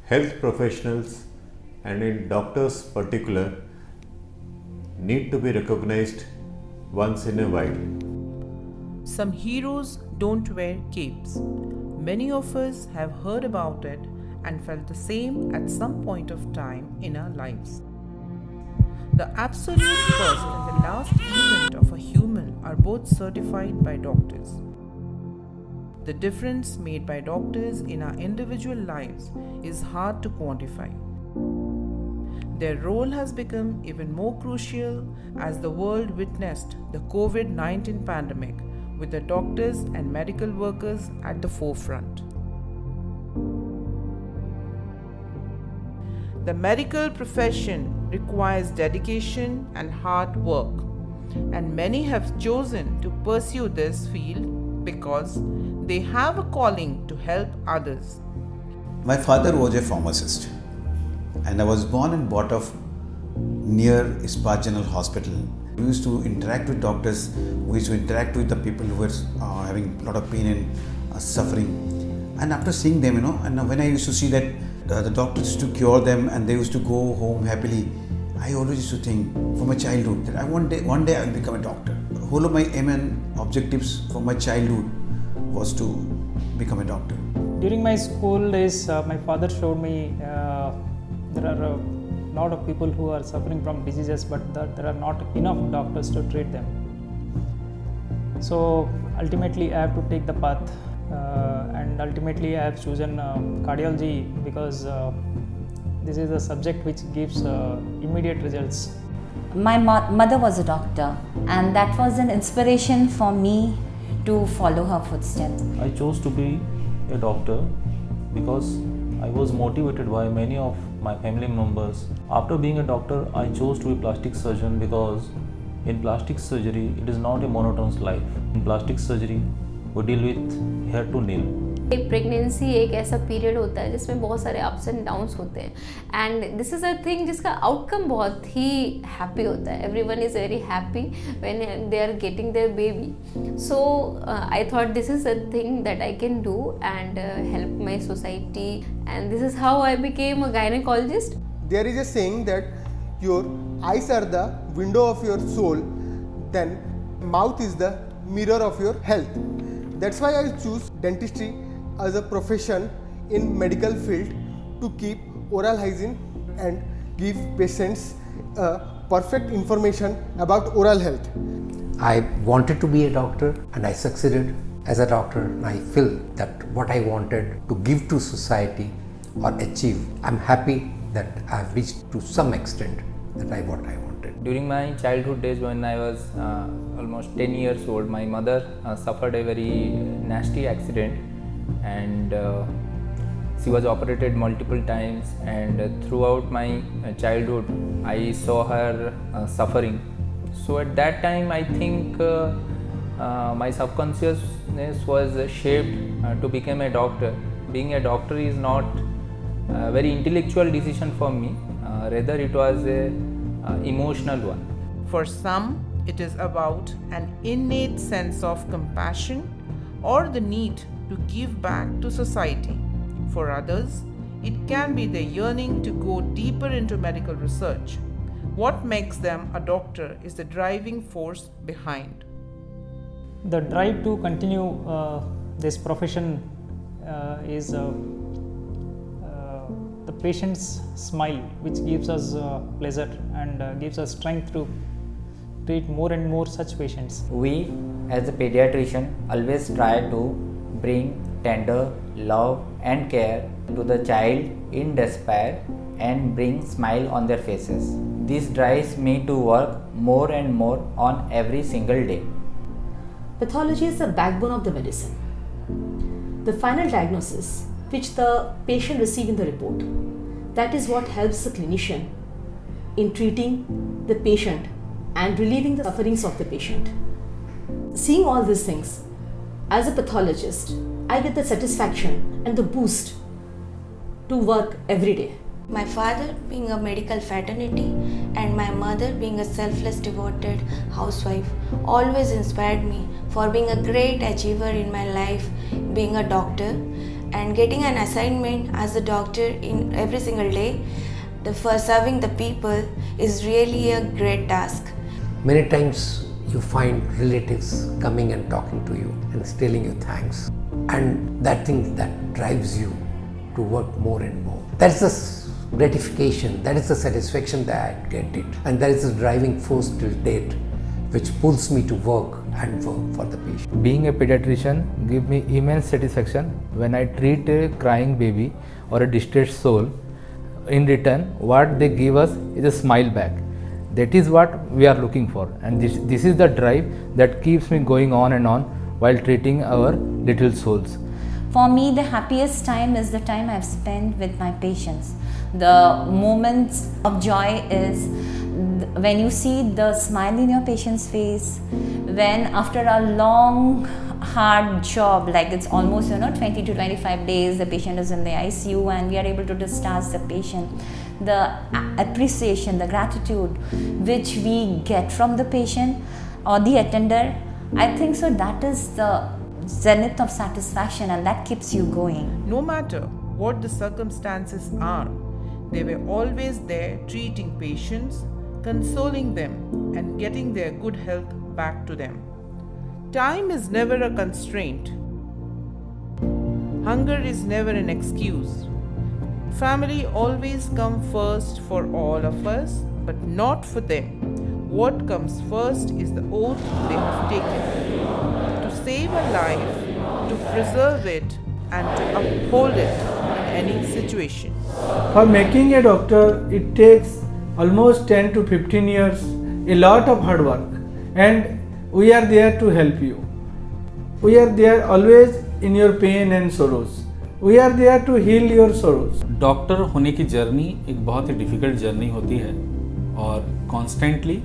health professionals and in doctors particular need to be recognized once in a while. Some heroes don't wear capes. Many of us have heard about it and felt the same at some point of time in our lives. The absolute first and the last event of a human are both certified by doctors. The difference made by doctors in our individual lives is hard to quantify. Their role has become even more crucial as the world witnessed the COVID-19 pandemic, with the doctors and medical workers at the forefront. The medical profession requires dedication and hard work, and many have chosen to pursue this field because they have a calling to help others. My father was a pharmacist, and I was born and brought up near Ispat General Hospital. We used to interact with doctors, we used to interact with the people who were having a lot of pain and suffering. And after seeing them, and when I used to see that the doctors used to cure them and they used to go home happily, I always used to think from my childhood that one day I will become a doctor. The whole of my aim and objectives from my childhood was to become a doctor. During my school days, my father showed me there are a lot of people who are suffering from diseases, but there are not enough doctors to treat them. So ultimately I have to take the path, and ultimately I have chosen cardiology because this is a subject which gives immediate results. My mother was a doctor, and that was an inspiration for me to follow her footsteps. I chose to be a doctor because I was motivated by many of my family members. After being a doctor, I chose to be a plastic surgeon because in plastic surgery, it is not a monotonous life. In plastic surgery, we deal with hair to nail. एक pregnancy एक ऐसा period होता है जिसमें बहुत सारे ups and downs होते हैं, and this is a thing जिसका आउटकम बहुत ही हैप्पी होता है. Everyone is very happy when they are getting their baby. So I thought this is a thing that I can do and help my society, and this is how I became a gynaecologist. There is a saying that your eyes are the window of your soul, then mouth is the mirror of your health. That's why I choose dentistry as a profession in medical field to keep oral hygiene and give patients perfect information about oral health. I wanted to be a doctor and I succeeded as a doctor, and I feel that what I wanted to give to society or achieve, I'm happy that I have reached to some extent that what I wanted. During my childhood days, when I was almost 10 years old, my mother suffered a very nasty accident, and she was operated multiple times, and throughout my childhood I saw her suffering. So at that time I think my subconsciousness was shaped to become a doctor. Being a doctor is not a very intellectual decision for me, rather it was a emotional one. For some, it is about an innate sense of compassion or the need to give back to society. For others, it can be the yearning to go deeper into medical research. What makes them a doctor is the driving force behind. The drive to continue this profession is the patient's smile, which gives us pleasure and gives us strength to treat more and more such patients. We as a pediatrician always try to bring tender love and care to the child in despair and bring smile on their faces. This drives me to work more and more on every single day. Pathology is the backbone of the medicine. The final diagnosis which the patient receives in the report, that is what helps the clinician in treating the patient and relieving the sufferings of the patient. Seeing all these things, as a pathologist, I get the satisfaction and the boost to work every day. My father being a medical fraternity and my mother being a selfless, devoted housewife always inspired me for being a great achiever in my life, being a doctor. and getting an assignment as a doctor in every single day for serving the people is really a great task. Many times you find relatives coming and talking to you and telling you thanks, and that thing that drives you to work more and more. That's the gratification, that is the satisfaction that I get it, and that is the driving force till date which pulls me to work and work for the patient. Being a pediatrician gives me immense satisfaction when I treat a crying baby or a distressed soul. In return, what they give us is a smile back. That is what we are looking for, and this is the drive that keeps me going on and on while treating our little souls. For me, the happiest time is the time I've spent with my patients. The moments of joy is when you see the smile in your patient's face, when after a long hard job, like it's almost 20 to 25 days, the patient is in the ICU and we are able to discharge the patient, the appreciation, the gratitude which we get from the patient or the attender, I think so that is the zenith of satisfaction, and that keeps you going. No matter what the circumstances are, they were always there treating patients, consoling them, and getting their good health back to them. Time is never a constraint. Hunger is never an excuse. Family always comes first for all of us, but not for them. What comes first is the oath they have taken to save a life, to preserve it, and to uphold it in any situation. For making a doctor, it takes almost 10 to 15 years, a lot of hard work, and we are there to help you. We are there always in your pain and sorrows. We are there to heal your sorrows. Doctor होने की journey एक बहुत ही difficult journey होती है और constantly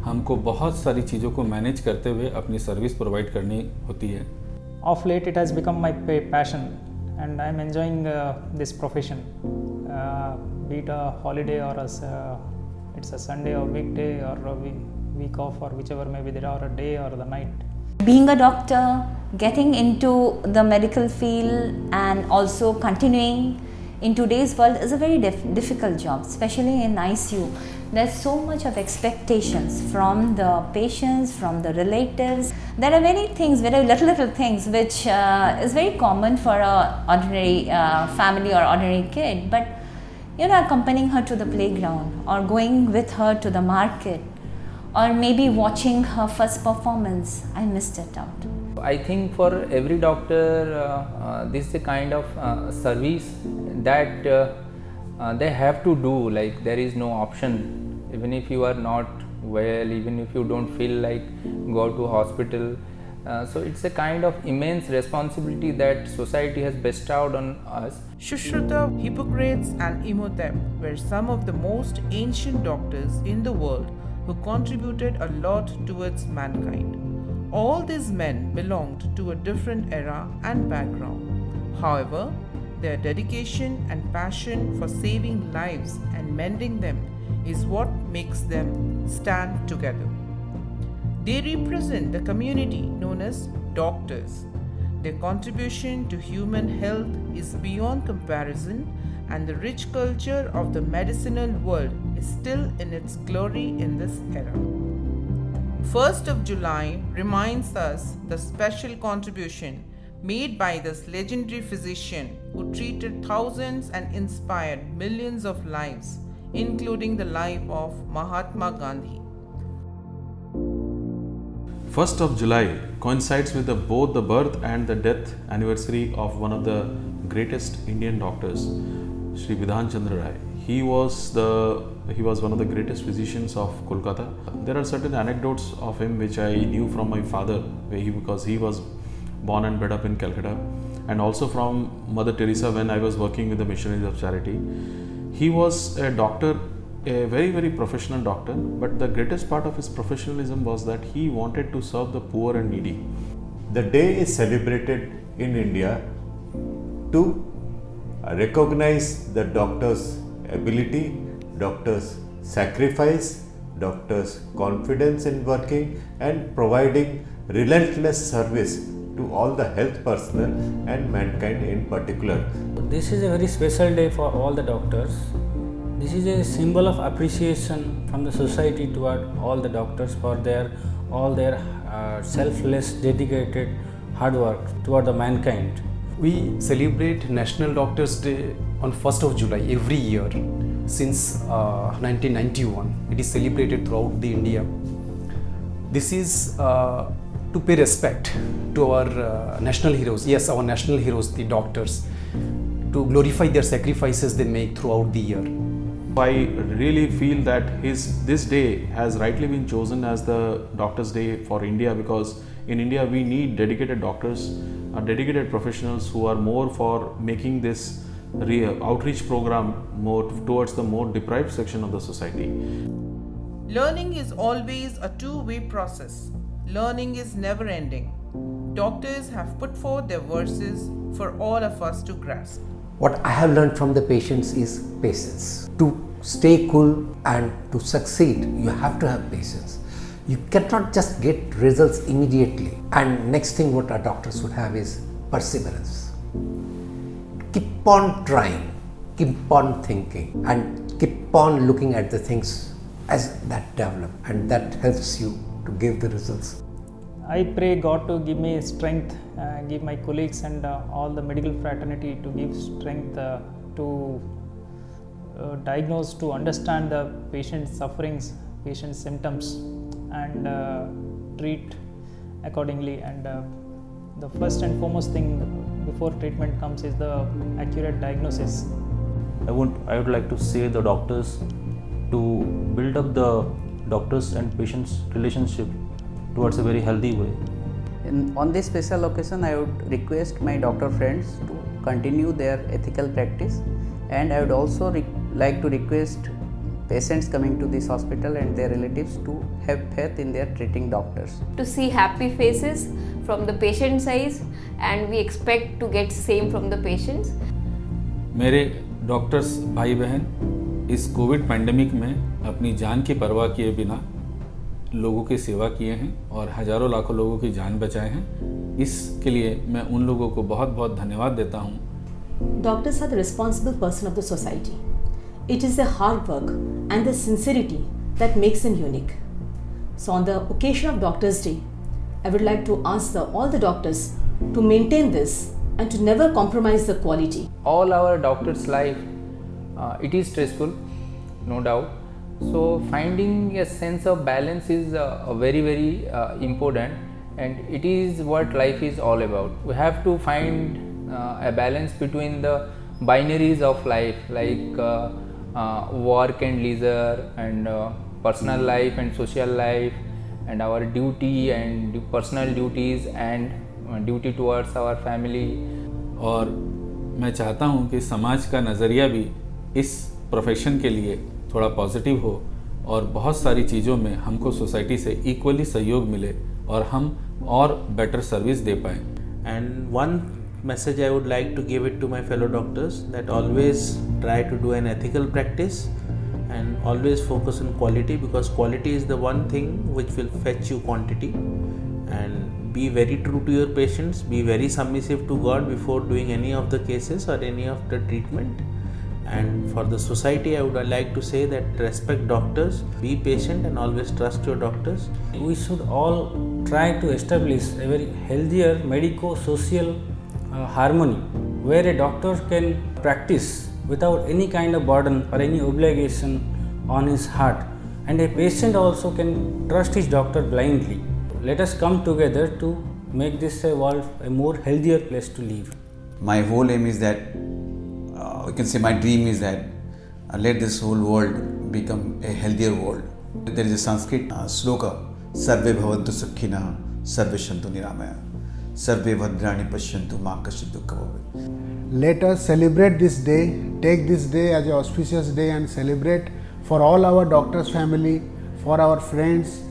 हमको बहुत सारी चीज़ों को मैनेज करते हुए अपनी सर्विस प्रोवाइड करनी होती है. Of late, it has become my passion, and I am enjoying this profession. Be it a holiday or it's a Sunday or weekday or a week off or whichever may be there, or a day or the night. Being a doctor, getting into the medical field and also continuing in today's world is a very difficult job, especially in ICU. There's so much of expectations from the patients, from the relatives. There are many things, very little things which is very common for a ordinary family or ordinary kid, but accompanying her to the playground or going with her to the market or maybe watching her first performance, I missed it out. I think for every doctor, this is a kind of service that they have to do. Like, there is no option. Even if you are not well, even if you don't feel like go to hospital. So it's a kind of immense responsibility that society has bestowed on us. Shushruta, Hippocrates and Imhotep were some of the most ancient doctors in the world who contributed a lot towards mankind. All these men belonged to a different era and background. However, their dedication and passion for saving lives and mending them is what makes them stand together. They represent the community known as doctors. Their contribution to human health is beyond comparison, and the rich culture of the medicinal world is still in its glory in this era. 1st of July reminds us the special contribution made by this legendary physician who treated thousands and inspired millions of lives, including the life of Mahatma Gandhi. 1st of July coincides with both the birth and the death anniversary of one of the greatest Indian doctors, Sri Bidhan Chandra Rai. He was one of the greatest physicians of Kolkata. There are certain anecdotes of him which I knew from my father, because he was born and bred up in Calcutta, and also from Mother Teresa when I was working with the Missionaries of Charity. He was a doctor, a very, very professional doctor, but the greatest part of his professionalism was that he wanted to serve the poor and needy. The day is celebrated in India to recognize the doctor's ability, doctor's sacrifice, doctor's confidence in working and providing relentless service to all the health personnel and mankind in particular. This is a very special day for all the doctors. This is a symbol of appreciation from the society toward all the doctors for all their selfless, dedicated hard work toward the mankind. We celebrate National Doctors Day on 1st of July every year since 1991. It is celebrated throughout the India. This is to pay respect to our national heroes, yes, our national heroes, the doctors, to glorify their sacrifices they make throughout the year. I really feel that this day has rightly been chosen as the Doctors' Day for India, because in India we need dedicated doctors, dedicated professionals who are more for making this outreach program more towards the more deprived section of the society. Learning is always a two-way process. Learning is never ending. Doctors have put forth their verses for all of us to grasp. What I have learned from the patients is patience. To stay cool and to succeed, you have to have patience. You cannot just get results immediately. And next thing what our doctors would have is perseverance. Keep on trying, keep on thinking, and keep on looking at the things as that develop, and that helps you to give the results. I pray God to give me strength, give my colleagues and all the medical fraternity to give strength to diagnose, to understand the patient's sufferings, patient's symptoms, and treat accordingly. And the first and foremost thing before treatment comes is the accurate diagnosis. I would like to say the doctors to build up the doctors and patients relationship towards a very healthy way. On this special occasion, I would request my doctor friends to continue their ethical practice, and I would also like to request patients coming to this hospital and their relatives to have faith in their treating doctors. To see happy faces from the patient's eyes, and we expect to get same from the patients. मेरे doctors भाई बहन इस Covid pandemic में अपनी जान की परवाह किए बिना लोगों की सेवा किए हैं और हजारों लाखों लोगों की जान बचाए हैं। इसके लिए मैं उन लोगों को बहुत बहुत धन्यवाद देता हूँ। Doctors are the responsible person of the society. It is their hard work and their sincerity that makes them unique. So on the occasion of Doctors' Day, I would like to ask all the doctors to maintain this and to never compromise the quality. All our doctors' life, it is stressful, no doubt. So finding a sense of balance is very, very important, and it is what life is all about. We have to find a balance between the binaries of life, like work and leisure, and personal life and social life, and our duty and personal duties and duty towards our family. और मैं चाहता हूँ कि समाज का नज़रिया भी इस प्रोफेशन के लिए थोड़ा पॉजिटिव हो और बहुत सारी चीज़ों में हमको सोसाइटी से इक्वली सहयोग मिले और हम और बेटर सर्विस दे पाएँ. And one message I would like to give it to my fellow doctors, that always try to do an ethical practice and always focus on quality, because quality is the one thing which will fetch you quantity. And be very true to your patients, be very submissive to God before doing any of the cases or any of the treatment. And for the society, I would like to say that respect doctors, be patient and always trust your doctors. We should all try to establish a very healthier medico-social harmony, where a doctor can practice without any kind of burden or any obligation on his heart, and a patient also can trust his doctor blindly. Let us come together to make this world a more healthier place to live. My whole aim is that, you can say my dream is that let this whole world become a healthier world. There is a Sanskrit sloka, Sarve bhavantu sukhina, Sarve shantu niramaya, Sarve bhadrani pashyantu ma kashchit dukkha bhavet. Let us celebrate this day, take this day as an auspicious day and celebrate for all our doctors' family, for our friends,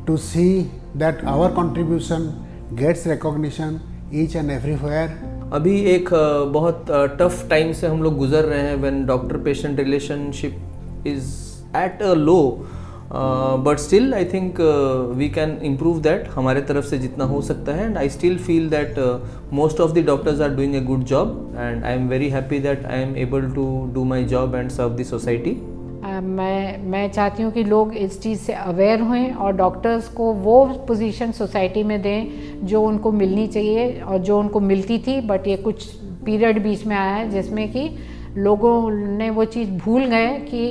to see that our contribution gets recognition each and everywhere. अभी एक बहुत tough time से हम लोग गुजर रहे हैं, when doctor patient relationship is at a low, but still I think we can improve that हमारे तरफ से जितना हो सकता है, and I still feel that most of the doctors are doing a good job, and I am very happy that I am able to do my job and serve the society. मैं चाहती हूँ कि लोग इस चीज़ से aware हों और doctors को वो पोजीशन सोसाइटी में दें जो उनको मिलनी चाहिए और जो उनको मिलती थी, बट ये कुछ पीरियड बीच में आया है जिसमें कि लोगों ने वो चीज़ भूल गए कि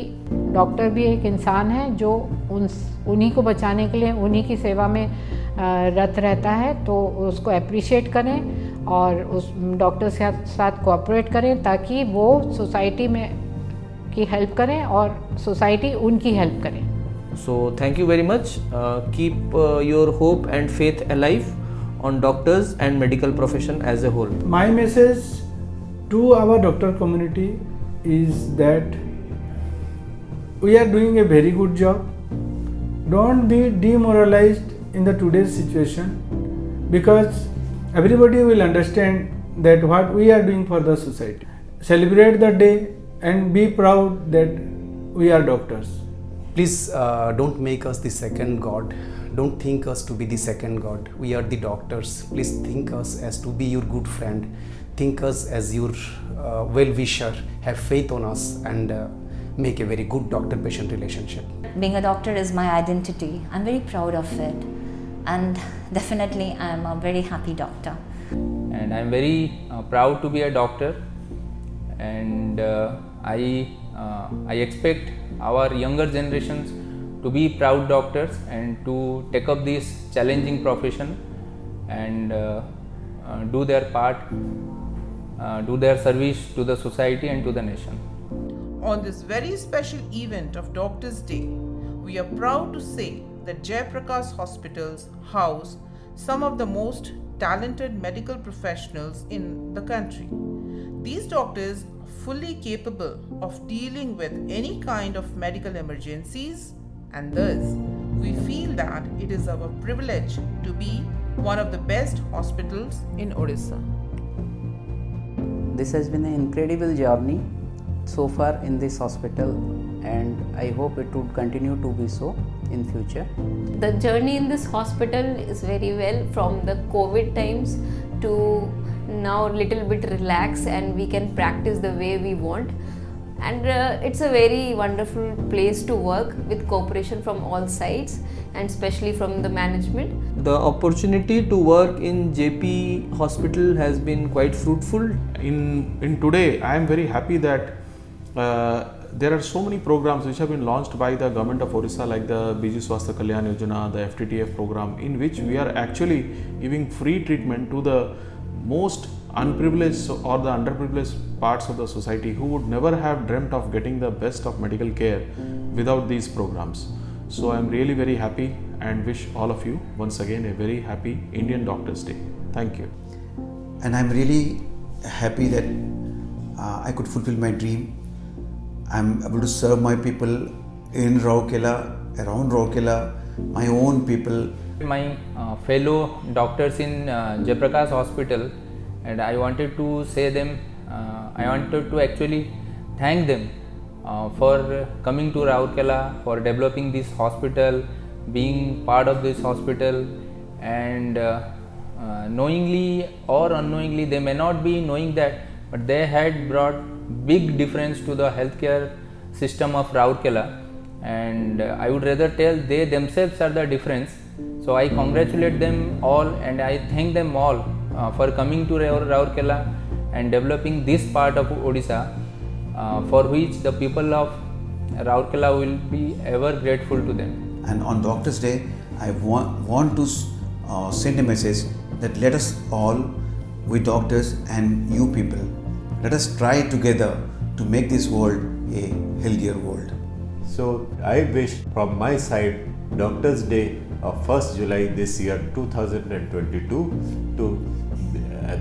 डॉक्टर भी एक इंसान है जो उन्हीं को बचाने के लिए उन्हीं की सेवा में रत रहता है, तो उसको अप्रिशिएट करें और उस डॉक्टर के साथ कोऑपरेट करें ताकि वो सोसाइटी में की हेल्प करें और सोसाइटी उनकी हेल्प करें. So thank you very much. Keep your hope and faith alive on doctors and medical profession as a whole. My message to our doctor community is that we are doing a very good job. Don't be demoralized in the today's situation, because everybody will understand that what we are doing for the society. Celebrate the day and be proud that we are doctors. Please don't make us the second God. Don't think us to be the second God. We are the doctors. Please think us as to be your good friend. Think us as your well-wisher. Have faith on us and make a very good doctor-patient relationship. Being a doctor is my identity. I'm very proud of it, and definitely I'm a very happy doctor. And I'm very proud to be a doctor, and I expect our younger generations to be proud doctors and to take up this challenging profession and do their part, do their service to the society and to the nation. On this very special event of Doctors' Day, we are proud to say that Jaiprakash hospitals house some of the most talented medical professionals in the country. These doctors are fully capable of dealing with any kind of medical emergencies, and thus we feel that it is our privilege to be one of the best hospitals in Odisha. This has been an incredible journey so far in this hospital, and I hope it would continue to be so in future. The journey in this hospital is very well, from the COVID times to now little bit relaxed and we can practice the way we want, and it's a very wonderful place to work with cooperation from all sides and especially from the management. The opportunity to work in JP hospital has been quite fruitful. In today, I am very happy that there are so many programs which have been launched by the government of Odisha, like the Biju Swasthya Kalyan Yojana, the FTTF program, in which we are actually giving free treatment to the most unprivileged or the underprivileged parts of the society who would never have dreamt of getting the best of medical care without these programs. So I am really very happy and wish all of you once again a very happy Indian Doctors' Day. Thank you. And I'm really happy that I could fulfill my dream. I'm able to serve my people in Rourkela, around Rourkela, my own people. My fellow doctors in Jaiprakash hospital, and I wanted to say them, I wanted to actually thank them for coming to Rourkela, for developing this hospital, being part of this hospital, and knowingly or unknowingly, they may not be knowing that, but they had brought big difference to the healthcare system of Rourkela, and I would rather tell they themselves are the difference. So I congratulate them all and I thank them all for coming to Rourkela and developing this part of Odisha, for which the people of Rourkela will be ever grateful to them. And on Doctors' Day, I want to send a message that let us all, we doctors and you people, let us try together to make this world a healthier world. So I wish from my side Doctors' Day of 1st July this year 2022 to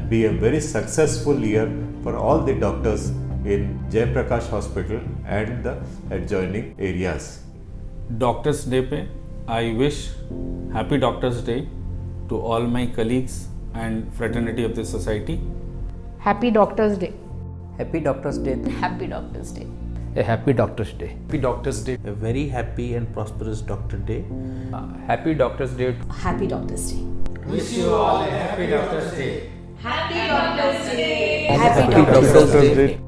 be a very successful year for all the doctors in Jaiprakash Hospital and the adjoining areas. Doctors' Day पे I wish Happy Doctors' Day to all my colleagues and fraternity of the society. Happy Doctors' Day. Happy Doctors' Day. Happy Doctors' Day. A happy Doctor's Day. Happy Doctor's Day. A very happy and prosperous Doctor Day. Happy Doctor's Day. Happy Doctor's Day. Wish you all a happy Doctor's Day. Happy Doctor's Day. Happy Doctor's Day.